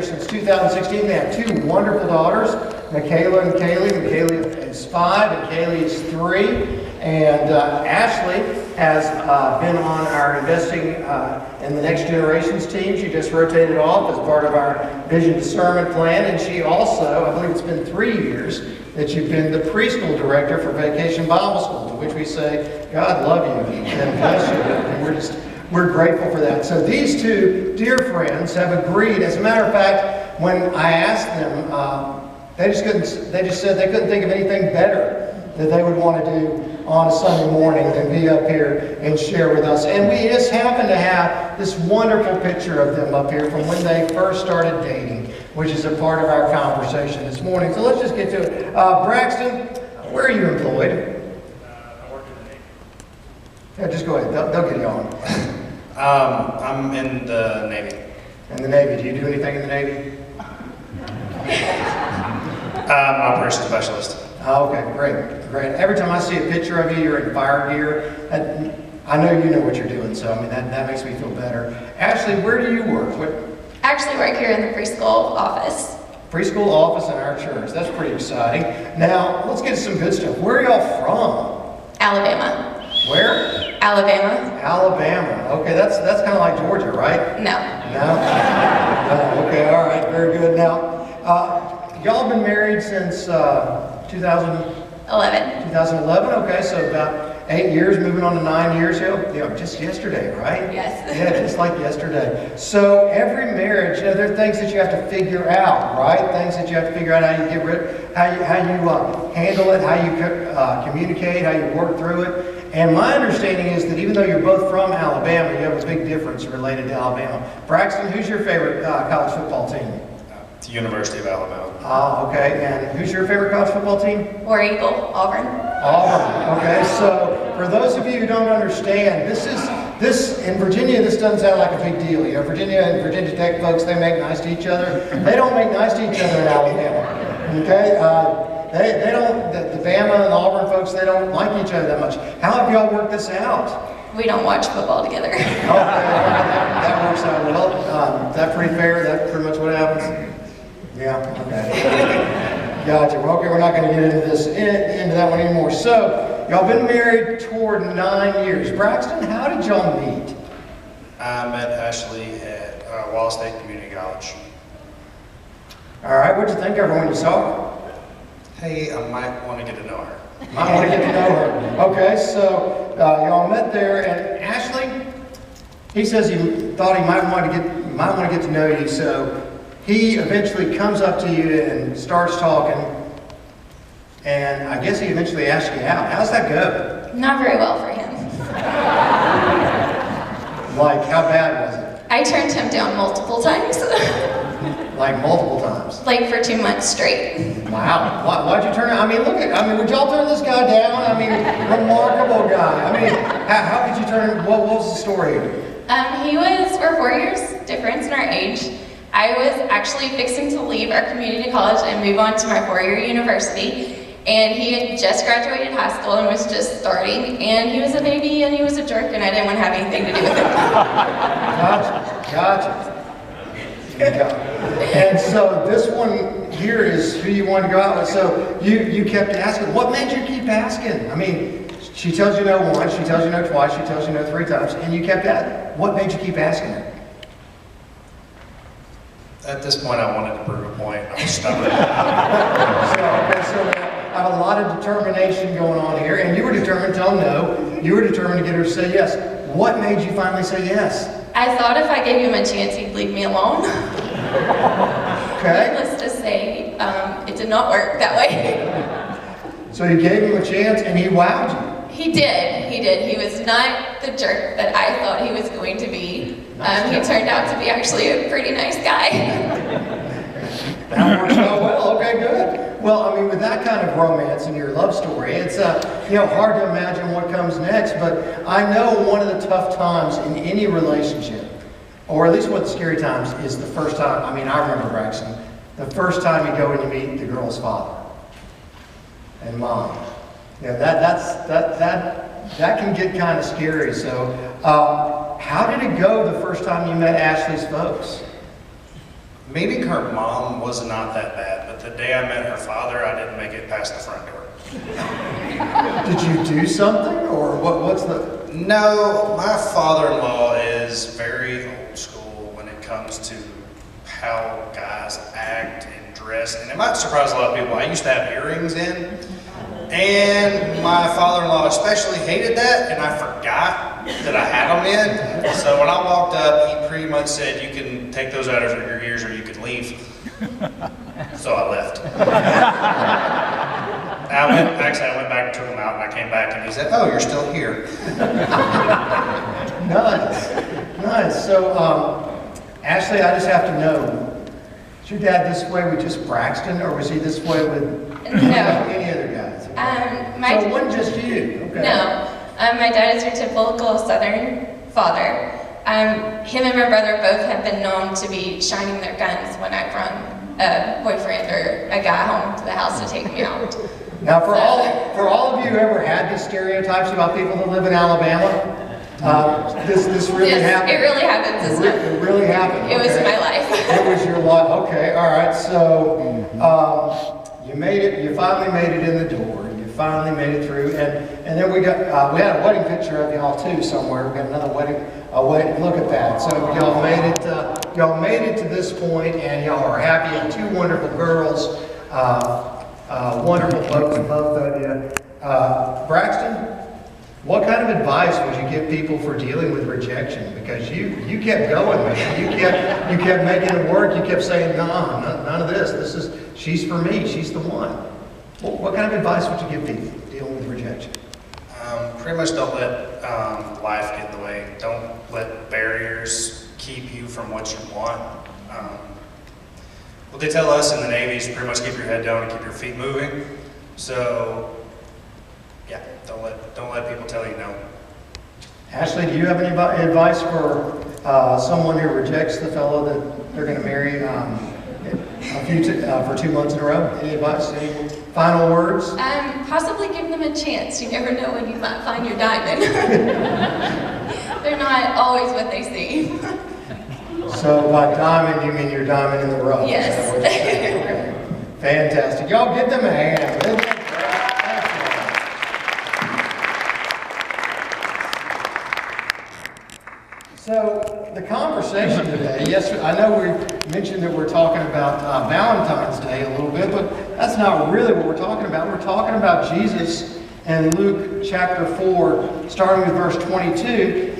Since 2016, they have two wonderful daughters, Michaela and Kaylee. Michaela is 5 and Kaylee is 3. And Ashley has been on our Investing in the Next Generations team. She just rotated off as part of our Vision Discernment Plan. And she also, I believe it's been 3 years, that you've been the preschool director for Vacation Bible School, to which we say, God love you and bless you. And we're grateful for that. So these two dear friends have agreed. As a matter of fact, when I asked them, they just said they couldn't think of anything better that they would want to do on a Sunday morning than be up here and share with us. And we just happen to have this wonderful picture of them up here from when they first started dating, which is a part of our conversation this morning. So let's just get to it. Braxton, where are you employed? I work in the Navy. Yeah, just go ahead. They'll get you on. I'm in the Navy. In the Navy. Do you do anything in the Navy? I'm an operations specialist. Oh, okay, great. Every time I see a picture of you, you're in fire gear. I know you know what you're doing, so I mean that makes me feel better. Ashley, where do you work? I actually work here in the preschool office. Preschool office in our church. That's pretty exciting. Now, let's get to some good stuff. Where are y'all from? Alabama. Where? Alabama. Alabama. Okay, that's kind of like Georgia, right? No. No? No? Okay, all right, very good. Now, y'all been married since 2011. 2011, okay, so about 8 years, moving on to 9 years here. Just yesterday, right? Yes. Yeah, just like yesterday. So every marriage, there are things that you have to figure out, right? Things that you have to figure out how you get rid, how you handle it, how you communicate, how you work through it. And my understanding is that even though you're both from Alabama, you have a big difference related to Alabama. Braxton, who's your favorite college football team? The University of Alabama. Okay, and who's your favorite college football team? War Eagle, Auburn. Auburn. Okay, so for those of you who don't understand, this in Virginia, this doesn't sound like a big deal. You know, Virginia and Virginia Tech folks, they make nice to each other. They don't make nice to each other in Alabama. Okay, they don't. The Bama and the Auburn folks, they don't like each other that much. How have y'all worked this out? We don't watch football together. Okay, that works out well. Is that pretty fair? Is that pretty much what happens? Yeah, okay. Gotcha. Well, okay, we're not going to get into that one anymore. So, y'all been married toward 9 years. Braxton, how did y'all meet? I met Ashley at Wallace State Community College. All right, what'd you think of her when you saw her? Hey, I might want to get to know her. Might want to get to know her. Okay, so y'all met there, and Ashley, he says he thought he might want to get to know you, so he eventually comes up to you and starts talking, and I guess he eventually asks you out. How's that go? Not very well for him. Like, how bad was it? I turned him down multiple times. Like multiple times? Like for 2 months straight. Wow. Why'd you turn it? Would y'all turn this guy down? Remarkable guy. How could you turn him? What was the story? We're 4 years difference in our age. I was actually fixing to leave our community college and move on to my 4-year university. And he had just graduated high school and was just starting. And he was a baby and he was a jerk and I didn't want to have anything to do with him. Gotcha. And so this one here is who you wanted to go out with. So you kept asking. What made you keep asking? I mean, she tells you no once, she tells you no twice, she tells you no 3 times, and you kept asking. What made you keep asking her? At this point, I wanted to prove a point. I was stubborn. So I have a lot of determination going on here, and you were determined to tell no. You were determined to get her to say yes. What made you finally say yes? I thought if I gave him a chance, he'd leave me alone. Okay. Needless to say, it did not work that way. So you gave him a chance, and he wowed you. He did. He was not the jerk that I thought he was going to be. He turned out to be actually a pretty nice guy. That works out well. Okay, good. Well, I mean, with that kind of romance in your love story, it's hard to imagine what comes next. But I know one of the tough times in any relationship, or at least one of the scary times, is the first time. I mean, I remember Braxton, the first time you go and you meet the girl's father and mom. Yeah, that can get kind of scary. So, how did it go the first time you met Ashley's folks? Meeting her mom was not that bad, but the day I met her father, I didn't make it past the front door. Did you do something, or what's the... No, my father-in-law is very old school when it comes to how guys act and dress. And it might surprise a lot of people. I used to have earrings in, and my father-in-law especially hated that, and I forgot that I had them in. So when I walked up, he pretty much said, "You can take those out of your ears or you can leave." So I left. I went back and took them out, and I came back, and he said, "Oh, you're still here." Nice, nice. So, Ashley, I just have to know, is your dad this way with just Braxton, or was he this way with any other guys? So it wasn't just you, okay. No, my dad is your typical Southern father. Him and my brother both have been known to be shining their guns when I brought a boyfriend or a guy home to the house to take me out. Now, for all of you who ever had these stereotypes about people that live in Alabama, this really happened. It really happens. It really happened. It was my life. It was your life. Okay, all right. So you made it. You finally made it in the door. You finally made it through, and then we had a wedding picture of y'all too somewhere. We got another wedding. Look at that. So y'all made it. Y'all made it to this point, and y'all are happy. And two wonderful girls. Wonderful folks, both of you. Braxton, what kind of advice would you give people for dealing with rejection? Because you kept going, man. You kept making it work. You kept saying, "No, none of this. She's for me. She's the one." What kind of advice would you give people dealing with rejection? Pretty much don't let life get in the way. Don't let barriers keep you from what you want. What they tell us in the Navy is pretty much keep your head down and keep your feet moving. So, yeah, don't let people tell you no. Ashley, do you have any advice for someone who rejects the fellow that they're going to marry for 2 months in a row? Any advice? Any final words? Possibly give them a chance. You never know when you might find your diamond. They're not always what they seem. So by diamond, you mean your diamond in the rough? Yes. Is that what you're saying? Okay. Fantastic. Y'all give them a hand. Isn't that great? So the conversation today, yes, I know we mentioned that we're talking about Valentine's Day a little bit, but that's not really what we're talking about. We're talking about Jesus in Luke chapter 4, starting with verse 22.